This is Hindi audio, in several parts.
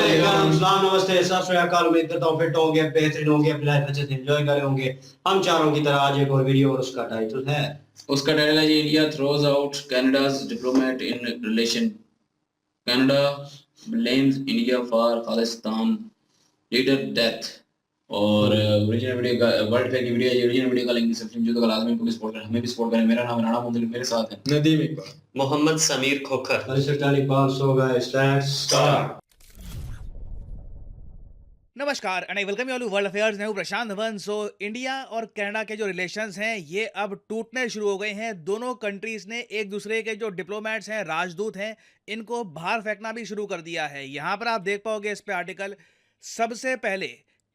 वालेकुम सलाम, नमस्ते, सत श्री अकाल। उम्मीद करता हूँ फिट होंगे, बेहतरीन होंगे, अपनी लाइफ अच्छे से एंजॉय करे होंगे हम चारों की तरह। आज एक और वीडियो और उसका टाइटल है जी, India throws out Canada's diplomat in relation. Canada blames India for Khalistan leader death. और ओरिजिनल वीडियो का वर्ल्ड फेक वीडियो है। ओरिजिनल वीडियो का लिंक डिस्क्रिप्शन में, जो तो लाजमी को सपोर्ट करें, हमें भी सपोर्ट करें। मेरा नाम राणा मुंदली, मेरे साथ है नदीम इकबाल, मोहम्मद समीर खोखर। 500 guys, start. नमस्कार and I welcome you all to world affairs. मैं हूं प्रशांत धवन। सो इंडिया और कनाडा के जो रिलेशंस हैं ये अब टूटने शुरू हो गए हैं। दोनों कंट्रीज ने एक दूसरे के जो डिप्लोमेट्स हैं, राजदूत हैं, इनको बाहर फेंकना भी शुरू कर दिया है। यहाँ पर आप देख पाओगे इस पे आर्टिकल। सबसे पहले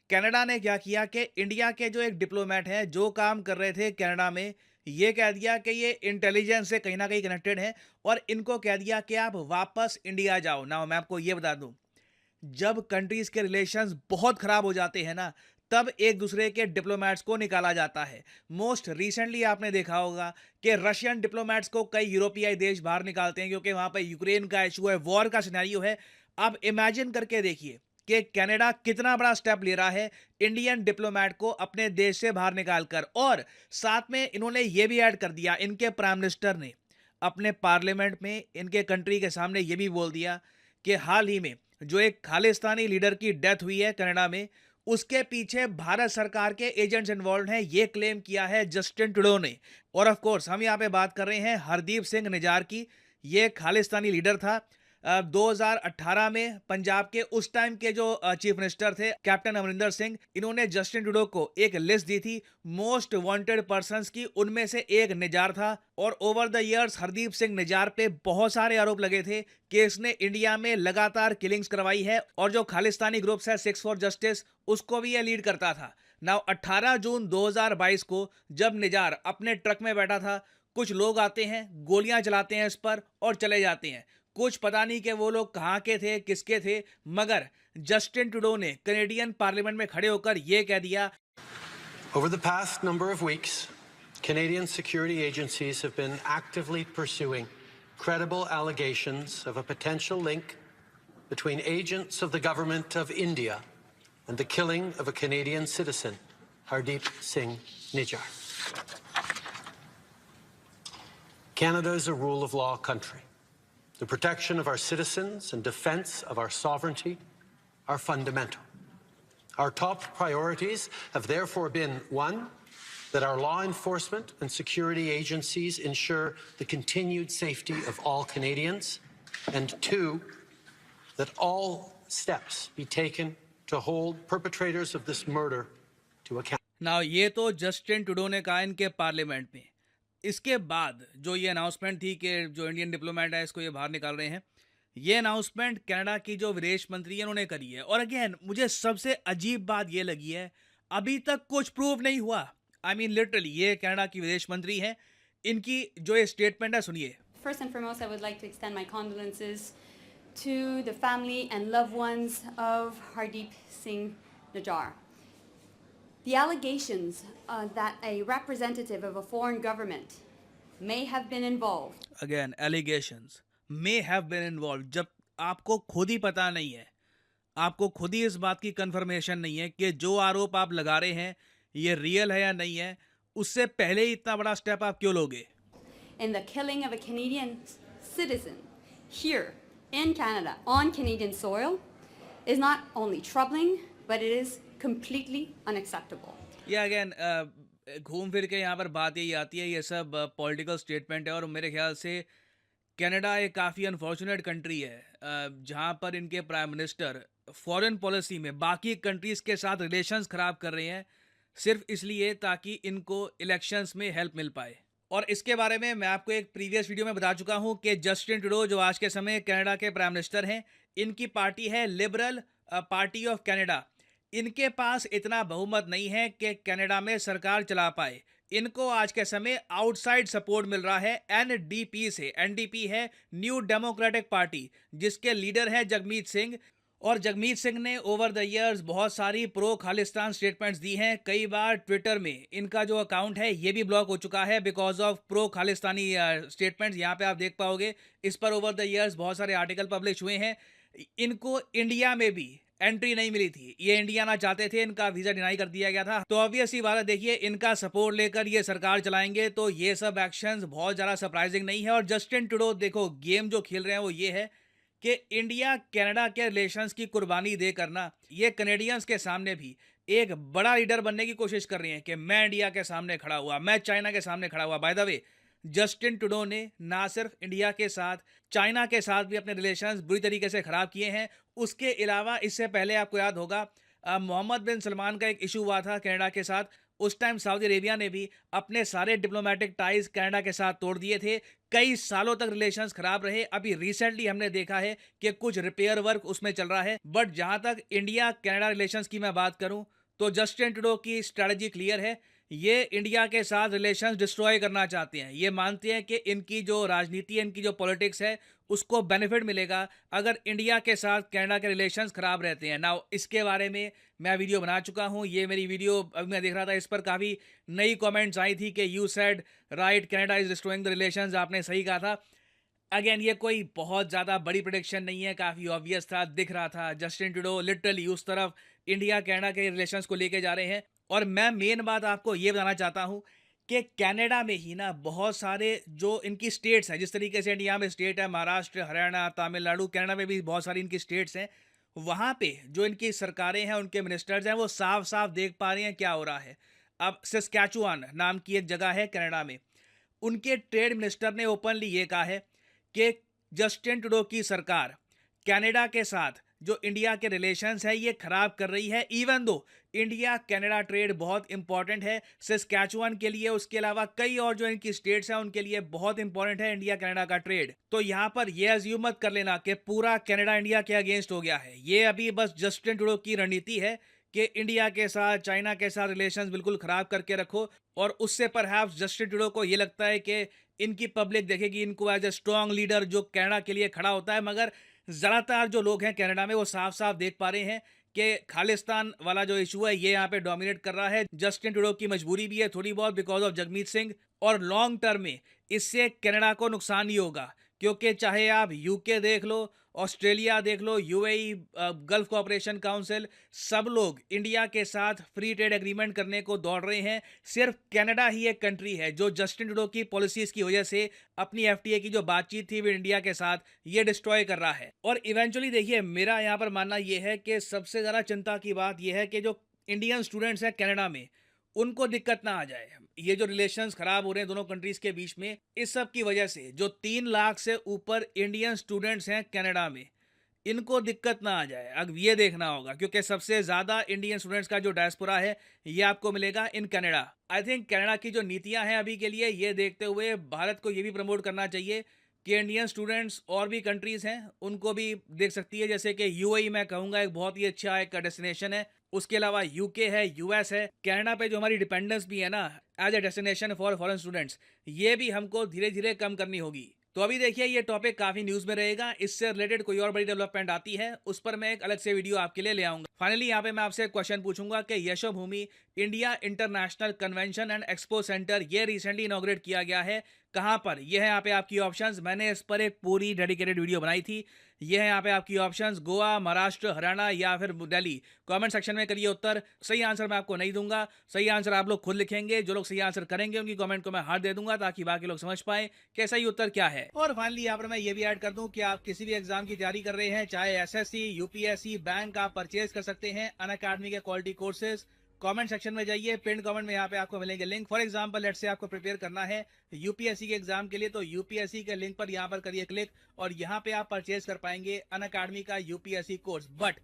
कनाडा ने क्या किया कि इंडिया के जो एक डिप्लोमेट हैं जो काम कर रहे थे कनाडा में, ये कह दिया कि ये इंटेलिजेंस से कहीं ना कहीं कनेक्टेड है और इनको कह दिया कि आप वापस इंडिया जाओ ना। मैं आपको ये बता दूं, जब कंट्रीज के रिलेशंस बहुत खराब हो जाते हैं ना, तब एक दूसरे के डिप्लोमेट्स को निकाला जाता है। मोस्ट रिसेंटली आपने देखा होगा कि रशियन डिप्लोमेट्स को कई यूरोपीय देश बाहर निकालते हैं क्योंकि वहां पर यूक्रेन का इशू है, वॉर का सिनेरियो है। अब इमेजिन करके देखिए कि कनाडा कितना बड़ा स्टेप ले रहा है इंडियन डिप्लोमेट को अपने देश से बाहर निकालकर। और साथ में इन्होंने ये भी ऐड कर दिया, इनके प्राइम मिनिस्टर ने अपने पार्लियामेंट में इनके कंट्री के सामने ये भी बोल दिया कि हाल ही में जो एक खालिस्तानी लीडर की डेथ हुई है कनाडा में, उसके पीछे भारत सरकार के एजेंट्स इन्वॉल्व हैं, ये क्लेम किया है जस्टिन ट्रूडो ने। और ऑफ कोर्स हम यहाँ पे बात कर रहे हैं हरदीप सिंह निज्जार की। ये खालिस्तानी लीडर था। 2018 में पंजाब के उस टाइम के जो चीफ मिनिस्टर थे कैप्टन अमरिंदर सिंह, इन्होंने जस्टिन ट्रूडो को एक लिस्ट दी थी मोस्ट वांटेड पर्संस की, उनमें से एक निज्जार था। और over the years Hardeep Singh Nijjar पे बहुत सारे आरोप लगे थे कि इसने इंडिया में लगातार किलिंग्स करवाई है और जो खालिस्तानी ग्रुप्स है सिक्स फॉर जस्टिस, उसको भी ये लीड करता था। नाउ 18 जून 2022 को जब निज्जार अपने ट्रक में बैठा था, कुछ लोग आते हैं, गोलियां चलाते हैं इस पर और चले जाते हैं। कुछ पता नहीं कि वो लोग कहाँ के थे, किसके थे, मगर जस्टिन ट्रूडो ने कैनेडियन पार्लियामेंट में खड़े होकर यह कह दिया, Over the past number of weeks, Canadian security agencies have been actively pursuing credible allegations of a potential link between agents of the government of India and the killing of a Canadian citizen, Hardeep Singh Nijjar. Canada is a rule of law country. The protection of our citizens and defense of our sovereignty are fundamental. Our top priorities have therefore been, one, that our law enforcement and security agencies ensure the continued safety of all Canadians, and two, that all steps be taken to hold perpetrators of this murder to account. Now ये तो जस्टिन ट्रूडो ने कहा इनके पार्लियामेंट में। इसके बाद जो ये अनाउंसमेंट थी कि जो इंडियन डिप्लोमेट है इसको ये बाहर निकाल रहे हैं, ये अनाउंसमेंट कनाडा की जो विदेश मंत्री है उन्होंने करी है। और अगेन मुझे सबसे अजीब बात ये लगी है, अभी तक कुछ प्रूव नहीं हुआ। आई मीन लिटरली ये कनाडा की विदेश मंत्री है, इनकी जो ये स्टेटमेंट है सुनिए। First and foremost, I would like to extend my condolences to the family and loved ones of Hardeep Singh Nijjar. The allegations that a representative of a foreign government may have been involved. Again, allegations may have been involved. जब आपको खुद ही पता नहीं है, आपको खुद ही इस बात की कंफर्मेशन नहीं है कि जो आरोप आप लगा रहे हैं ये रियल है या नहीं है, उससे पहले ही इतना बड़ा स्टेप आप क्यों लोगे? In the killing of a Canadian citizen here in Canada on Canadian soil is not only troubling, but it is completely unacceptable. ये अगेन घूम फिर के यहाँ पर बात यही आती है, ये सब पॉलिटिकल स्टेटमेंट है। और मेरे ख्याल से कनाडा एक काफ़ी अनफॉर्चुनेट कंट्री है जहाँ पर इनके प्राइम मिनिस्टर फॉरेन पॉलिसी में बाकी कंट्रीज़ के साथ रिलेशंस ख़राब कर रहे हैं सिर्फ इसलिए ताकि इनको इलेक्शंस में हेल्प मिल पाए। और इसके बारे में मैं आपको एक प्रीवियस वीडियो में बता चुका हूँ कि जस्टिन ट्रूडो जो आज के समय कनाडा के प्राइम मिनिस्टर हैं, इनकी पार्टी है लिबरल पार्टी ऑफ कनाडा। इनके पास इतना बहुमत नहीं है कि कनाडा में सरकार चला पाए। इनको आज के समय आउटसाइड सपोर्ट मिल रहा है एनडीपी से। एनडीपी है न्यू डेमोक्रेटिक पार्टी, जिसके लीडर है जगमीत सिंह। और जगमीत सिंह ने ओवर द इयर्स बहुत सारी प्रो खालिस्तान स्टेटमेंट्स दी हैं। कई बार ट्विटर में इनका जो अकाउंट है ये भी ब्लॉक हो चुका है because of pro Khalistani statements. यहाँ पे आप देख पाओगे इस पर ओवर द इयर्स बहुत सारे आर्टिकल पब्लिश हुए हैं। इनको इंडिया में भी एंट्री नहीं मिली थी, ये इंडिया ना चाहते थे, इनका वीजा डिनाई कर दिया गया था। तो ऑब्वियसली बात है, देखिए इनका सपोर्ट लेकर ये सरकार चलाएंगे, तो ये सब एक्शंस बहुत ज़्यादा सरप्राइजिंग नहीं है। और जस्टिन ट्रूडो देखो गेम जो खेल रहे हैं वो ये है कि इंडिया कनाडा के रिलेशंस की कुर्बानी देकर ना ये कनेडियंस के सामने भी एक बड़ा लीडर बनने की कोशिश कर रही हैं कि मैं इंडिया के सामने खड़ा हुआ, मैं चाइना के सामने खड़ा हुआ। By the way, Justin Trudeau ने ना सिर्फ इंडिया के साथ, चाइना के साथ भी अपने रिलेशंस बुरी तरीके से खराब किए हैं। उसके अलावा इससे पहले आपको याद होगा मोहम्मद बिन सलमान का एक इशू हुआ था कनाडा के साथ। उस टाइम सऊदी अरेबिया ने भी अपने सारे डिप्लोमेटिक टाइज कनाडा के साथ तोड़ दिए थे। कई सालों तक रिलेशंस खराब रहे। अभी रिसेंटली हमने देखा है कि कुछ रिपेयर वर्क उसमें चल रहा है। बट जहां तक इंडिया कनाडा रिलेशंस की मैं बात करूं, तो जस्टिन ट्रूडो की स्ट्रैटेजी क्लियर है। ये इंडिया के साथ रिलेशंस डिस्ट्रॉय करना चाहते हैं। ये मानते हैं कि इनकी जो राजनीति है, इनकी जो पॉलिटिक्स है, उसको बेनिफिट मिलेगा अगर इंडिया के साथ कनाडा के रिलेशंस खराब रहते हैं। नाउ इसके बारे में मैं वीडियो बना चुका हूँ। ये मेरी वीडियो अभी मैं देख रहा था, इस पर काफ़ी नई कमेंट्स आई थी कि you said right, Canada is destroying the relations. आपने सही कहा था। अगेन ये कोई बहुत ज़्यादा बड़ी प्रोडिक्शन नहीं है, काफ़ी ऑब्वियस था, दिख रहा था। जस्टिन ट्रूडो लिटरली उस तरफ इंडिया कनाडा के रिलेशंस को लेके जा रहे हैं। और मैं मेन बात आपको ये बताना चाहता हूँ कि कनाडा में ही ना बहुत सारे जो इनकी स्टेट्स हैं, जिस तरीके से इंडिया में स्टेट है महाराष्ट्र, हरियाणा, तमिलनाडु, कनाडा में भी बहुत सारी इनकी स्टेट्स हैं। वहाँ पे जो इनकी सरकारें हैं, उनके मिनिस्टर्स हैं, वो साफ साफ देख पा रहे हैं क्या हो रहा है। अब सिस्कैचुआन नाम की एक जगह है कनाडा में, उनके ट्रेड मिनिस्टर ने ओपनली ये कहा है कि जस्टिन ट्रूडो की सरकार कनाडा के साथ जो इंडिया के रिलेशंस है ये खराब कर रही है। Even though India Canada trade बहुत इंपॉर्टेंट है सिस्कैचुआन के लिए, उसके अलावा कई और जो इनकी स्टेट्स हैं उनके लिए बहुत इंपॉर्टेंट है इंडिया कनाडा का ट्रेड। तो यहाँ पर ये अज्यूम मत कर लेना कि पूरा कनाडा इंडिया के अगेंस्ट हो गया है। ये अभी बस जस्टिन ट्रूडो की रणनीति है कि इंडिया के साथ, चाइना के साथ रिलेशंस बिल्कुल खराब करके रखो। और उससे परहैप्स जस्टिन ट्रूडो को ये लगता है कि इनकी पब्लिक देखेगी इनको एज ए स्ट्रॉन्ग लीडर जो कनाडा के लिए खड़ा होता है। मगर ज़्यादातर जो लोग हैं कनाडा में वो साफ साफ देख पा रहे हैं कि खालिस्तान वाला जो इशू है ये यहाँ पे डोमिनेट कर रहा है। जस्टिन ट्रूडो की मजबूरी भी है थोड़ी बहुत बिकॉज ऑफ जगमीत सिंह। और लॉन्ग टर्म में इससे कनाडा को नुकसान ही होगा, क्योंकि चाहे आप यूके देख लो, ऑस्ट्रेलिया देख लो, यूएई, गल्फ कोऑपरेशन काउंसिल, सब लोग इंडिया के साथ फ्री ट्रेड एग्रीमेंट करने को दौड़ रहे हैं। सिर्फ कनाडा ही एक कंट्री है जो जस्टिन ट्रूडो की पॉलिसीज की वजह से अपनी एफटीए की जो बातचीत थी वो इंडिया के साथ ये डिस्ट्रॉय कर रहा है। और इवेंचुअली देखिए, मेरा यहाँ पर मानना यह है कि सबसे ज़्यादा चिंता की बात यह है कि जो इंडियन स्टूडेंट्स हैं कनाडा में, उनको दिक्कत ना आ जाए। ये जो रिलेशंस खराब हो रहे हैं दोनों कंट्रीज के बीच में, इस सब की वजह से जो 3 लाख से ऊपर इंडियन स्टूडेंट्स हैं कनाडा में, इनको दिक्कत ना आ जाए। अब ये देखना होगा, क्योंकि सबसे ज़्यादा इंडियन स्टूडेंट्स का जो डायस्पोरा है ये आपको मिलेगा in Canada. I think Canada की जो नीतियां हैं अभी के लिए, ये देखते हुए भारत को ये भी प्रमोट करना चाहिए कि इंडियन स्टूडेंट्स और भी कंट्रीज़ हैं उनको भी देख सकती है। जैसे कि यूएई मैं कहूँगा एक बहुत ही अच्छा एक डेस्टिनेशन है। उसके अलावा यूके है, यूएस है। कनाडा पे जो हमारी डिपेंडेंस भी है ना as a destination for foreign students, ये भी हमको धीरे धीरे कम करनी होगी। तो अभी देखिए ये टॉपिक काफ़ी न्यूज़ में रहेगा। इससे रिलेटेड कोई और बड़ी डेवलपमेंट आती है उस पर मैं एक अलग से वीडियो आपके लिए ले आऊँगा। फाइनली यहाँ पे मैं आपसे एक क्वेश्चन पूछूंगा कि Yashobhoomi India international convention and expo centre ये रिसेंटली इनॉग्रेट किया गया है, कहाँ पर? ये है यहाँ पे आपकी ऑप्शंस। मैंने इस पर एक पूरी डेडिकेटेड वीडियो बनाई थी। ये है यहाँ पे आपकी ऑप्शंस, गोवा, महाराष्ट्र, हरियाणा या फिर दिल्ली। कमेंट सेक्शन में करिए उत्तर। सही आंसर मैं आपको नहीं दूंगा, सही आंसर आप लोग खुद लिखेंगे। जो लोग सही आंसर करेंगे उनकी कमेंट को मैं हार्ट दे दूंगा ताकि बाकी लोग समझ पाए कि सही उत्तर क्या है। और फाइनली यहाँ पर मैं ये भी ऐड कर दूं कि आप किसी भी एग्जाम की तैयारी कर रहे हैं, चाहे एसएससी, यूपीएससी, बैंक, आप परचेज कर सकते हैं अनअकैडमी के क्वालिटी कोर्सेज। कमेंट सेक्शन में जाइए, पिन कमेंट में यहाँ पे आपको मिलेंगे link. For example let's say आपको प्रिपेयर करना है यूपीएससी के एग्जाम के लिए, तो यूपीएससी के लिंक पर यहाँ पर करिए क्लिक और यहाँ पे आप परचेज कर पाएंगे अनअकैडमी का यूपीएससी कोर्स। बट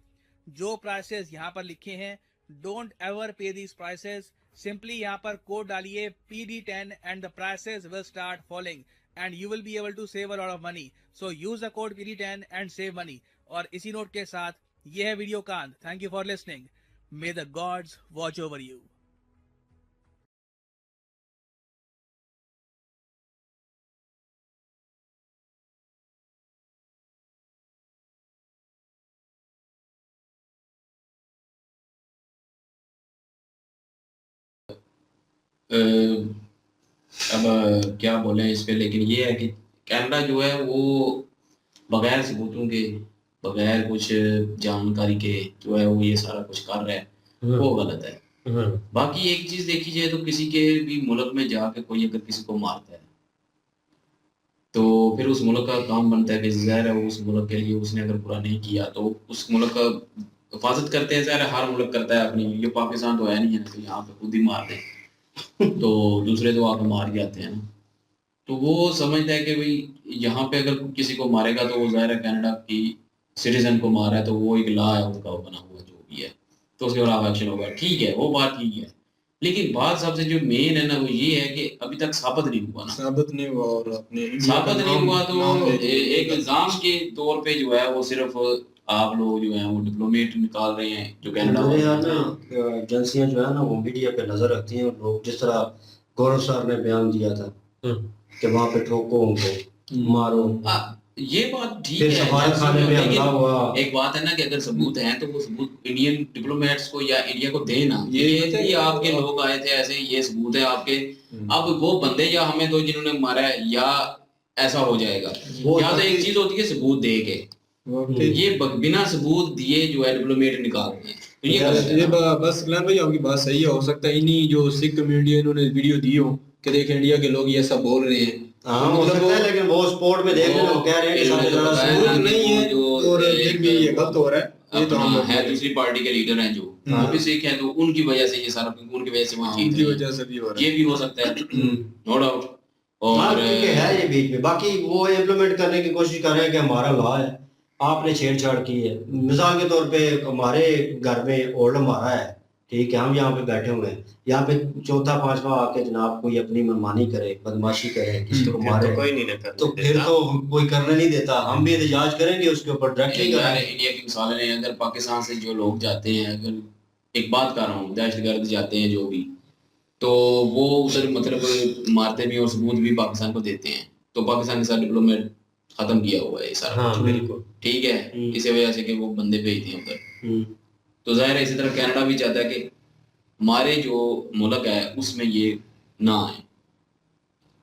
जो प्राइसेस यहाँ पर लिखे हैं, don't ever pay these prices. Simply यहाँ पर कोड डालिए PD10 and the prices will start falling and you will be able to save a lot of money. So use the code PD10 and save money. और इसी नोट के साथ ये है वीडियो का अंत। Thank you for listening. May the gods watch over you. अब क्या बोले इस पे, लेकिन ये है कि कनाडा जो है वो बगैर सबूतों के बगैर कुछ जानकारी के जो है वो ये सारा कुछ कर रहा है, वो गलत है। बाकी एक चीज देखी जाए तो किसी के भी मुल्क में जाके कोई अगर किसी को मारता है तो फिर उस मुल्क का काम बनता है कि ज़ाहिर है उस मुल्क के लिए उसने अगर बुरा नहीं किया तो उस मुल्क का हिफाजत करते हैं, ज़ाहिर है हर मुल्क करता है अपनी। ये पाकिस्तान तो है नहीं है ना तो यहाँ पे खुद ही मार दें तो दूसरे तो आके मार जाते हैं ना। तो वो समझता है कि भाई यहाँ पे अगर किसी को मारेगा तो वो ज़ाहिर है कनाडा की सिटीजन को मारा है तो वो एक लॉ है उनका बना हुआ जो भी है, तो उसके खिलाफ एक्शन होगा। ठीक है, वो बात ठीक है, लेकिन बात सबसे जो मेन है ना वो ये है कि अभी तक साबित नहीं हुआ ना, साबित नहीं हुआ और अपने साबित नहीं हुआ तो एक इल्जाम के तौर पे जो है वो सिर्फ आप लोग जो हैं वो डिप्लोमेट निकाल रहे हैं जो कनाडा मेरे यहाँ वाले ना एजेंसियां जो है ना वो मीडिया पे नजर रखती हैं, और लोग जिस तरह गौरव सर ने बयान दिया था कि वहाँ पे ठोको उनको, मारो, ये बात ठीक फिर है, सफारत खाने में हमला लेकिन हुआ। एक बात है ना कि अगर सबूत हैं तो वो सबूत इंडियन डिप्लोमेट्स को या इंडिया को देना। ये ये आपके लोग आए थे ऐसे, ये सबूत है आपके। अब वो बंदे या हमें दो जिन्होंने मारा है या ऐसा हो जाएगा, या तो एक चीज होती है सबूत दे के, ये बिना सबूत दिए जो है डिप्लोमेट निकाल रहे हैं, तो ये गलत है ये ना। बस कल्याण भाई आपकी बात सही है। हो सकता है इन्हीं जो सिख कम्युनिटी है इन्होंने वीडियो दी हो कि देख इंडिया के लोग ये ऐसा बोल रहे हैं। हाँ हो मतलब सकता है, लेकिन वो स्पोर्ट में देख रहे हैं, वो कह रहे हैं कि साढ़े इन्होंने ज़रा बताया सबूत ना नहीं कि है जो और फिर भी ये गलत हो रहा है। ये तो हम अपना है दूसरी पार्टी के लीडर हैं जो वो भी सिख हैं, तो उनकी वजह से ये सारा, उनकी वजह से वो जीत उनकी रहे हैं। वजह से भी हो रहा ये भी हो सकता है, नो डाउट। हाँ, और क्योंकि है ये बीच में, बाकी वो इम्प्लीमेंट करने की कोशिश कर रहे हैं कि हमारा लॉ है, आपने छेड़छाड़ की है। मिसाल के तौर पे हमारे घर में ओल्ड हमारा है, ठीक है, हम यहाँ पे बैठे हुए हैं, यहाँ पे चौथा पांचवा आके जनाब कोई अपनी मनमानी करे, बदमाशी करे, किसी को मारे, कोई नहीं करने तो फिर देता। तो कोई करने नहीं देता। हम भी एहतजाज करेंगे उसके ऊपर, डायरेक्टली यार करेंगे। इंडिया की मिसाल है, अगर पाकिस्तान से जो लोग जाते हैं, अगर एक बात कर रहा हूँ, दहशतगर्द जाते हैं जो भी, तो वो उधर मतलब मारते भी और सबूत भी पाकिस्तान को देते हैं, तो पाकिस्तान के साथ डिप्लोमेट खत्म किया हुआ है ये सारा हाँ कुछ। बिल्कुल। ठीक है, इसी वजह से कि वो बंदे भेजते हैं उधर। हम्म। तो जाहिर है इसी तरह कनाडा भी चाहता है कि हमारे जो मुल्क है उसमें ये ना आए,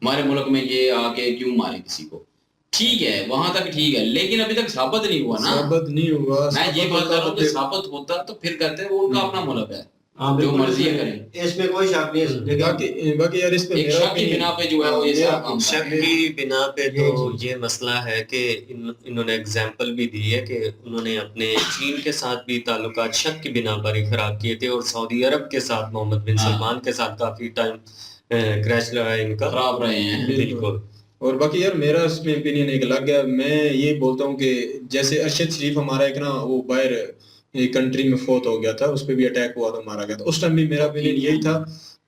हमारे मुल्क में ये आके क्यों मारे किसी को। ठीक है, वहां तक ठीक है, लेकिन अभी तक साबित नहीं हुआ ना। साबित नहीं हुआ। मैं ये बात कर रहा हूँ कि साबित होता तो फिर कहते हैं वो उनका अपना मुल्क है, हाँ जो बिल्कुल, मर्जी है करें। इसमें कोई शक नहीं है, लेकिन बाकी यार इस पे एक मेरा शक की बिना पे जो है वो ये सारा काम कर शक रहे हैं। की बिना पे तो ये मसला है कि इन्होंने एग्जाम्पल भी दी है कि उन्होंने अपने चीन के साथ भी ताल्लुकात शक की बिना पर ही खराब किए थे, और सऊदी अरब के साथ मोहम्मद बिन हाँ। सलमान के साथ काफी टाइम क्रैश रहा है इनका। खराब रहे हैं। बिल्कुल। और बाकी यार मेरा इसमें ओपिनियन एक अलग है। मैं ये बोलता हूँ कि जैसे अरशद शरीफ हमारा एक ना वो बाहर कंट्री में फोत हो गया था, उस पर भी अटैक हुआ था, मारा गया था। उस टाइम भी मेरा ओपिनियन यही था,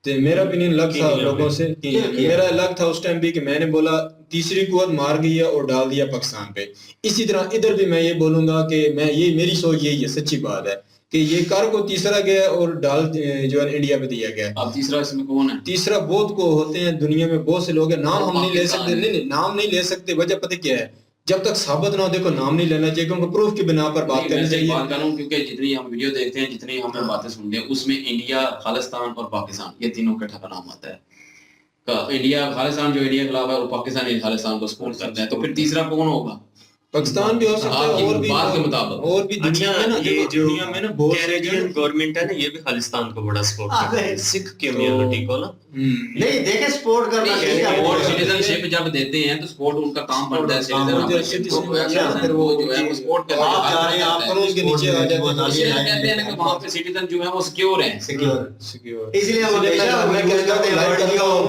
तो मेरा ओपिनियन अलग था लोगों से। मेरा अलग था उस टाइम भी कि मैंने बोला तीसरी कुव्वत मार गई है और डाल दिया पाकिस्तान पे। इसी तरह इधर भी मैं ये बोलूंगा कि मैं ये मेरी सोच यही है, सच्ची बात है कि ये कर को तीसरा गया और डाल जो है इंडिया पे दिया गया। अब तीसरा इसमें कौन है? तीसरा बहुत को होते हैं दुनिया में, बहुत से लोग हैं, नाम हम नहीं ले पाकिस्तान सकते। है। नहीं नाम नहीं ले सकते, वजह पता क्या है, जब तक साबित ना हो देखो नाम नहीं लेना चाहिए, क्योंकि प्रूफ की बिना पर बात नहीं, करनी वैसे एक चाहिए। बात कर रहा हूँ क्योंकि जितनी हम वीडियो देखते हैं, जितनी हमें बातें सुनते हैं, उसमें इंडिया, खालिस्तान और पाकिस्तान ये तीनों का ठका नाम आता है। इंडिया खालिस्तान जो इंडिया के खिलाफ है और पाकिस्तान खालिस्तान को सपोर्ट करता है, तो फिर तीसरा कौन होगा? पाकिस्तान भी हो सकता है, आपकी और भी बात के मुताबिक। और भी दुनिया में ना, ये देखो, जो दुनिया में ना बहुत से कैनेडियन गवर्नमेंट है ना, ये भी खालिस्तान को बड़ा सपोर्ट हाँ, करती है, सिख कम्युनिटी को ना। नहीं देखे सपोर्ट करना चाहिए और आपको। सिटीजनशिप जब देते हैं तो सपोर्ट उनका काम बनता है। काम बनता है, सिटीजन फिर वो जो है वो सपोर्ट करता है। आप जा रहे हैं, आप कानून के नीचे आ जाते हैं। इसलिए कहते हैं ना कि वहाँ पे सिटीजन जो है वो सिक्योर है। सिक्योर, इसलिए हम हमेशा यूज करते हैं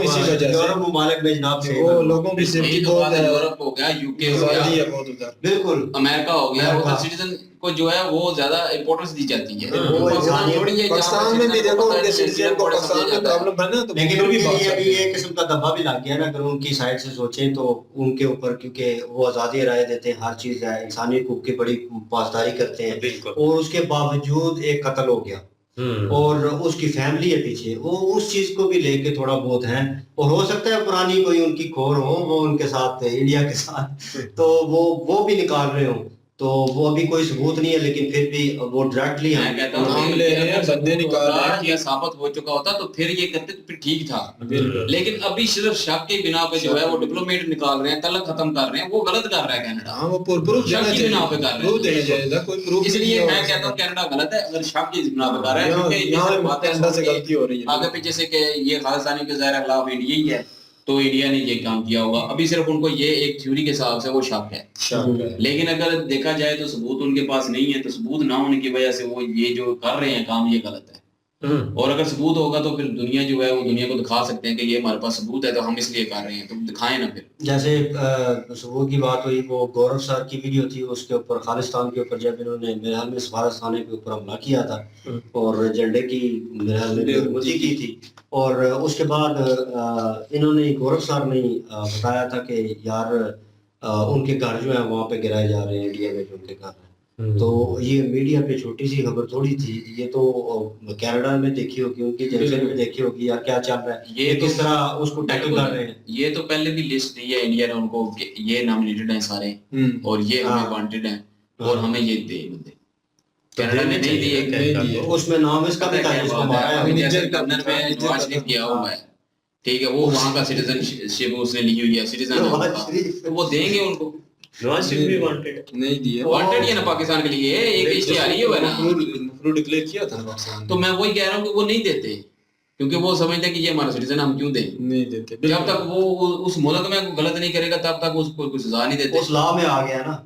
इसी वजह से यूरोप मुमालिक में जनाब से वो लोगों की सेफ्टी यही तो बहुत बात है, है, यूरोप हो गया, यूके हो आजादी गया, है बहुत उधर। बिल्कुल अमेरिका हो गया, अमेरिका। उधर सिटीजन को जो है वो ज्यादा इंपॉर्टेंस दी जाती है। वो पाकिस्तान थोड़ी है, जहाँ पे पाकिस्तान में भी citizen देखो को पता उनके है, सिटीजन को बड़े पाकिस्तान समझे में जाता है। प्रॉब्लम बना तो लेकिन फिर भी उनके बात लिए अभी करते हैं। एक किस्म का दब्बा भी लग गया ना, अगर उनकी साइड से सोचें तो उनके ऊपर, क्योंकि वो आज़ादी राय देते हैं, हर चीज़ है, इंसानी हकूक की बड़ी पासदारी करते हैं, बिल्कुल। और उसके बावजूद एक कत्ल हो गया और उसकी फैमिली है पीछे, वो उस चीज को भी लेके थोड़ा बहुत है, और हो सकता है पुरानी कोई उनकी खोर हो वो उनके साथ इंडिया के साथ, तो वो भी निकाल रहे हो। तो वो अभी कोई सबूत नहीं है, लेकिन फिर भी वो डायरेक्टली मैं कहता हूँ नाम कि ले ये रहे हैं, अगर बंदे सबूत निकाल रहे होता हैं। या साबित हो चुका होता तो फिर ये करते तो फिर ठीक था। बिल्कुल। लेकिन अभी सिर्फ शक के बिना पे जो है वो डिप्लोमेट निकाल रहे हैं, तलक खत्म कर रहे हैं, वो गलत कर रहा है कनाडा। हाँ, वो प्रूफ शक देना की बिना पे चाहिए, कर रहे प्रूफ देना हैं। चाहिए, कोई प्रूफ इसलिए मैं कहता हूँ कनाडा गलत है अगर शक की बिना पे कर रहा है, क्योंकि ये यहाँ सिर्फ बातें कनाडा से सुन के गलती हो रही है। आगे पीछे से कि ये खालिस्तानी के ज़ाहिर खिलाफ इंडिया ही है, तो इंडिया ने ये काम किया होगा। अभी सिर्फ उनको ये एक थ्योरी के हिसाब से वो शक है। शक है। लेकिन अगर देखा जाए तो सबूत उनके पास नहीं है, तो सबूत ना होने की वजह से वो ये जो कर रहे हैं काम ये गलत है। और अगर सबूत होगा तो फिर दुनिया जो है वो दुनिया को दिखा सकते हैं कि ये हमारे पास सबूत है तो हम इसलिए कर रहे हैं, तो दिखाएं ना फिर। जैसे सबूत की बात हुई, वो गौरव सर की वीडियो थी, उसके ऊपर खालिस्तान के ऊपर जब इन्होंने मेरे ख्याल में सफारत खाने के ऊपर हमला किया था और झंडे की मेरे ख्याल में बेरुखी की थी, और उसके बाद इन्होंने गौरव सर ने बताया था कि यार उनके घर जो है वहाँ पे गिराए जा रहे हैं, इंडिया में जो उनके घर है। तो ये मीडिया पे छोटी सी खबर थोड़ी थी, ये तो कनाडा में देखी होगी, उनकी जंक्शन में देखी होगी यार क्या चल रहा है, ये किस तरह उसको टैकल कर रहे हैं। ये तो पहले भी लिस्ट दी है इंडिया ने उनको कि ये नॉमिनेटेड हैं सारे और ये हमें हाँ। वांटेड हैं और हमें ये दे बंदे। कनाडा ने देने नहीं दिए। चाहिए कनाडा दिए। को। उसमें नाम इसका भी था जिसको मारा है। अभी जैसे निजर का गवर्नर था, में निजर नवाज का शरीफ था। किया हुआ है, ठीक है, वो वहाँ का सिटीजनशिप उसने ली हुई है, सिटीजन है नवाज उनका, शरीफ। तो वो देंगे उनको। नवाज शरीफ भी वांटेड नहीं दिए। वांटेड ही है ना पाकिस्तान के लिए, एक इश्तिहारी हुआ है ना। मफरूर डिक्लेयर किया था ना पाकिस्तान तो मैं वही कह रहा हूँ कि वो नहीं देते, क्योंकि वो समझते हैं कि ये हमारा सिटीजन, हम क्यों दें। नहीं देते। जब तक वो उस मुल्क में गलत नहीं करेगा तब तक उसको कोई सजा नहीं देते। उस लॉ में आ गया ना,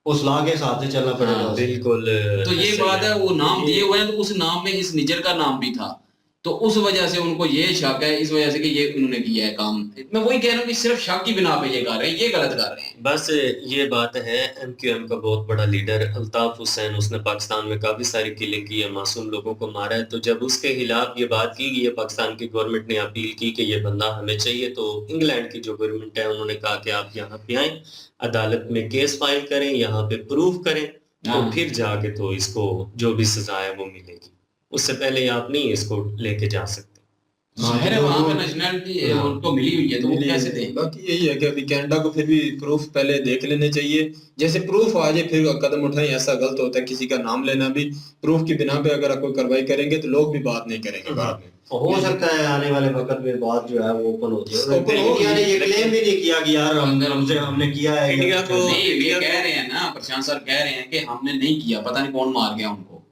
उस लॉ के हिसाब से चलना पड़ेगा हाँ, उसे। बिल्कुल तो ये सही बात है, वो नाम दिए हुए हैं तो उस नाम में इस निजर का नाम भी था, तो उस वजह से उनको ये शक है, इस वजह से कि ये उन्होंने किया है काम। मैं वही कह रहा हूँ कि सिर्फ शक की बिना पे ये कर रहे हैं, ये गलत कर रहे हैं। बस ये बात है, एमक्यूएम का बहुत बड़ा लीडर अल्ताफ हुसैन, उसने पाकिस्तान में काफी सारी किलिंग की है, मासूम लोगों को मारा है। तो जब उसके खिलाफ ये बात की गई है, पाकिस्तान की गवर्नमेंट ने अपील की कि ये बंदा हमें चाहिए, तो इंग्लैंड की जो गवर्नमेंट है उन्होंने कहा कि आप यहाँ पे आए, अदालत में केस फाइल करें, यहाँ पे प्रूफ करें, तो हाँ। फिर जाके तो इसको जो भी सजा है वो मिलेगी। उससे पहले आप नहीं इसको लेके जा सकते। जाहिर है वहाँ पे नेशनलिटी उनको मिली हुई है, तो वो कैसे दें। बाकी यही है कि अभी कनाडा को फिर भी प्रूफ पहले देख लेने चाहिए, जैसे प्रूफ आ जाए फिर कदम उठाएं। ऐसा गलत होता है किसी का नाम लेना भी, प्रूफ की बिना पे अगर कोई कार्रवाई करेंगे तो लोग भी बात नहीं करेंगे बाद में। हो सकता है आने वाले वक्त में बात जो है वो ओपन होती है। Open होगी, इंडिया ने ये क्लेम भी नहीं किया कि यार हमने किया है। इंडिया को नहीं, ये कह रहे हैं ना, प्रशांत सर कह रहे हैं कि हमने नहीं किया, पता नहीं कौन मार गया उनको।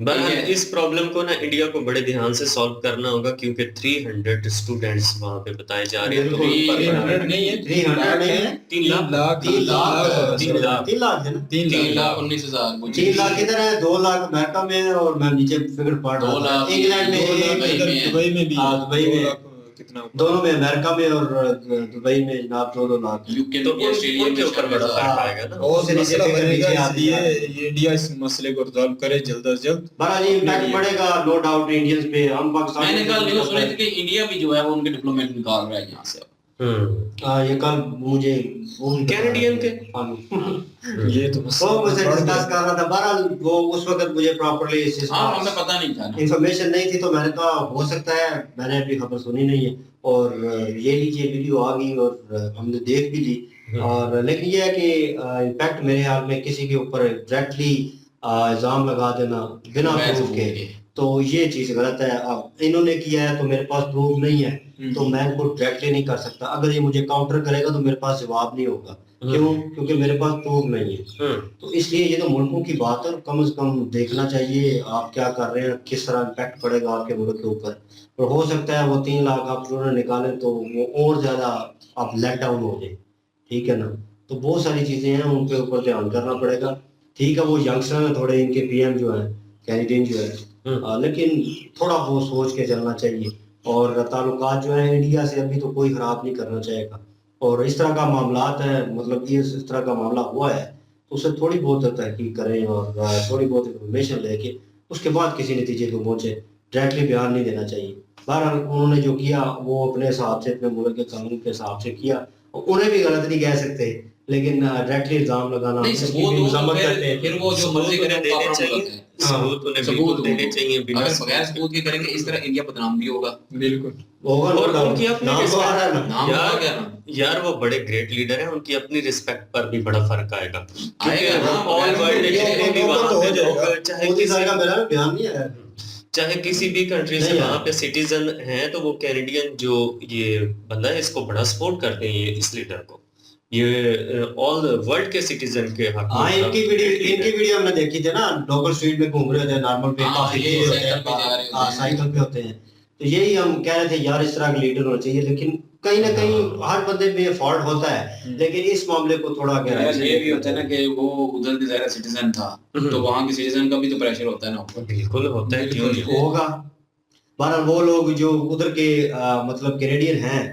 बहरहाल ठीक है। इस प्रॉब्लम को ना इंडिया को बड़े ध्यान से सॉल्व करना होगा, क्योंकि 300 स्टूडेंट्स वहां पे बताए जा रहे हैं। तो बिल्कुल। 300 नहीं है, 300 नहीं है, 3 लाख 3 लाख 3 लाख 3 लाख है ना। 3,19,000 3 लाख किधर है, 2 लाख अमेरिका में है, और मैं नीचे फिगर पढ़ रहा 2 था लाख इंग्लैंड में दुबई एक, में है। दुबई में भी हाँ, दुबई में। 2 लाख कितना दोनों में, अमेरिका में और दुबई में जनाब 2-2 लाख है। यूके तो में, ऑस्ट्रेलिया उनके में ऊपर बड़ा शामिल फर्क है। आएगा ना। और उससे नीचे मसला फिगर बनेगा, नीचे आती इसलिए है। ये इंडिया इस मसले को रिजॉल्व करे जल्द अज जल्द। बड़ा जी इम्पैक्ट पड़ेगा नो डाउट इंडियंस पे। हम पाकिस्तान मैंने कल न्यूज़ सुनी थी कि इंडिया भी जो है वो उनके डिप्लोमेट निकाल रहा है यहाँ से। ये कल मुझे वो भी बता कैनेडियन रहा के? था। हाँ। ये तो वो मुझसे डिस्कस कर रहा था। बहरहाल वो उस वक्त मुझे प्रॉपर्ली हाँ, हमें पता नहीं था ना। इंफॉर्मेशन नहीं थी, तो मैंने कहा हो सकता है, मैंने अभी खबर सुनी नहीं है। और ये लीजिए वीडियो आ गई और हमने देख भी ली। और लेकिन ये है कि इम्पैक्ट मेरे ख्याल में किसी के ऊपर डायरेक्टली इल्जाम लगा देना बिना प्रूफ के, तो ये चीज गलत है। अब इन्होंने किया है तो मेरे पास प्रूफ नहीं है, तो मैं इनको डायरेक्टली नहीं कर सकता। अगर ये मुझे काउंटर करेगा तो मेरे पास जवाब नहीं होगा। क्यों? क्योंकि मेरे पास प्रूफ नहीं है। तो इसलिए ये तो मुल्कों की बात है, कम से कम देखना चाहिए आप क्या कर रहे हैं, किस तरह इम्पैक्ट पड़ेगा आपके मुल्क के ऊपर। और हो सकता है वो 3 लाख आप जो निकालें तो वो और ज्यादा आप लेट डाउन हो जाए। ठीक है ना। तो बहुत सारी चीजें हैं, उनके ऊपर ध्यान करना पड़ेगा। ठीक है, वो यंगस्टर हैं थोड़े, इनके पीएम जो है कैनेडियन जो है, लेकिन थोड़ा बहुत सोच के चलना चाहिए। और ताल्लुकात जो है इंडिया से अभी तो कोई खराब नहीं करना चाहेगा। और इस तरह का मामलात है, मतलब ये इस तरह का मामला हुआ है तो उससे थोड़ी बहुत तहकीक करें और थोड़ी बहुत इंफॉर्मेशन लेके उसके बाद किसी नतीजे को पहुंचे। डायरेक्टली बयान नहीं देना चाहिए। बहरहाल उन्होंने जो किया वो अपने हिसाब से, अपने मुल्क के कानून के हिसाब से किया। उन्हें भी गलत नहीं कह सकते, लेकिन डायरेक्टली इल्जाम लगाना नहीं, इसकी सबूत भी हो तो मजम्मत करते हैं। फिर वो जो सबूत मर्जी करे उन्हें वो देने अपना चाहिए, करते हैं। सबूत उन्हें सबूत बिल्कुल हो देने वो। चाहिए बिना अगर बगैर सबूत के करेंगे इस तरह इंडिया बदनाम भी होगा। बिल्कुल होगा और ना, उनकी अपनी नाम तो आ रहा है ना। नाम होगा क्या ना? यार वो बड़े ग्रेट लीडर हैं, उनकी अपनी रिस्पेक्ट पर भी बड़ा फर्क आएगा, क्योंकि आएगा ना, ऑल बगैर वर्ल्ड सबूत के जितने भी तो वहां हो पे लोग जाएगा। चाहे मोदी किसी सर का मेरा बयान नहीं है। चाहे किसी भी कंट्री से नहीं वहां है। पे सिटीजन हैं तो वो कैनेडियन जो ये बंदा है इसको बड़ा सपोर्ट करते हैं, ये इस लीडर को, ये ऑल वर्ल्ड के सिटीजन के हक में हाँ, बड़ा इनकी leader वीडियो हमने देखी थी ना, लोकल स्ट्रीट में घूम रहे थे नॉर्मल पे, हाँ, काफी ये तेज होते साइकिल हैं, पे जा रहे होते हाँ, हैं। साइकिल पे होते हैं। तो यही हम कह रहे थे यार, इस तरह के लीडर होने चाहिए, लेकिन कहीं ना कहीं हर बंदे में फॉल्ट होता है, लेकिन इस मामले को थोड़ा गहराई यार से ये भी देखना होता है ना चाहिए। कि वो उधर के ज़ाहिर सिटीजन था, तो वहाँ के सिटीजन का भी तो प्रेशर होता है ना ऊपर। बिल्कुल होता है, क्यों नहीं होगा। बहरहाल वो लोग जो उधर के मतलब कैनेडियन हैं,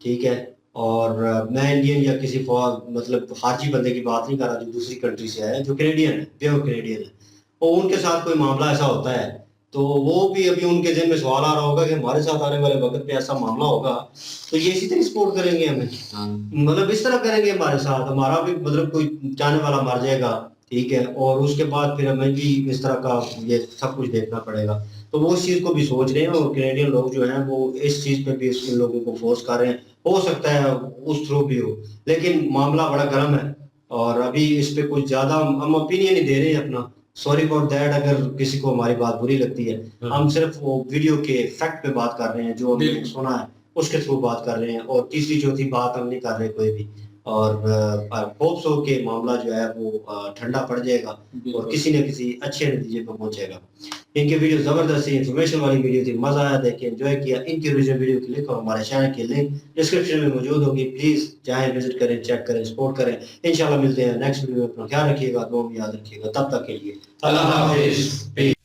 ठीक है, और मैं इंडियन या किसी मतलब खारजी बंदे की बात नहीं कर रहा जो दूसरी कंट्री से आया है, जो कैनेडियन है, प्योर कैनेडियन है, और उनके साथ कोई मामला ऐसा होता है तो वो भी अभी उनके ज़हन में सवाल आ रहा होगा कि हमारे साथ आने वाले वक्त पे ऐसा मामला होगा तो ये इसी तरह सपोर्ट करेंगे हमें, हाँ। मतलब इस तरह करेंगे हमारे साथ, हमारा भी मतलब कोई चाहने वाला मर जाएगा, ठीक है, और उसके बाद फिर हमें भी इस तरह का ये सब कुछ देखना पड़ेगा। तो वो इस चीज़ को भी सोच रहे हैं, और कैनेडियन लोग जो हैं वो इस चीज़ पे भी इन लोगों को फोर्स कर रहे हैं, हो सकता है उस थ्रू भी हो, लेकिन मामला बड़ा गर्म है और अभी इस पे कुछ ज़्यादा हम ओपिनियन नहीं दे रहे हैं अपना। सॉरी फॉर दैट अगर किसी को हमारी बात बुरी लगती है, हम सिर्फ वो वीडियो के फैक्ट पे बात कर रहे हैं, जो हमने सुना है उसके थ्रू बात कर रहे हैं, और तीसरी चौथी बात हम नहीं कर रहे कोई भी। और होप्स हो के मामला जो है वो ठंडा पड़ जाएगा और किसी न किसी अच्छे नतीजे पर पहुंचेगा। इनकी वीडियो जबरदस्त थी, इंफॉर्मेशन वाली वीडियो थी, मजा आया देख के, एंजॉय किया। इनकी ओरिजिनल वीडियो की लिंक और हमारे चैनल की लिंक डिस्क्रिप्शन में मौजूद होगी, प्लीज जाएं, विजिट करें, चेक करें, सपोर्ट करें। इंशाल्लाह मिलते हैं नेक्स्ट वीडियो में, अपना ख्याल रखिएगा, दुआ में याद रखिएगा, तब तक के लिए अल्लाह हाफिज।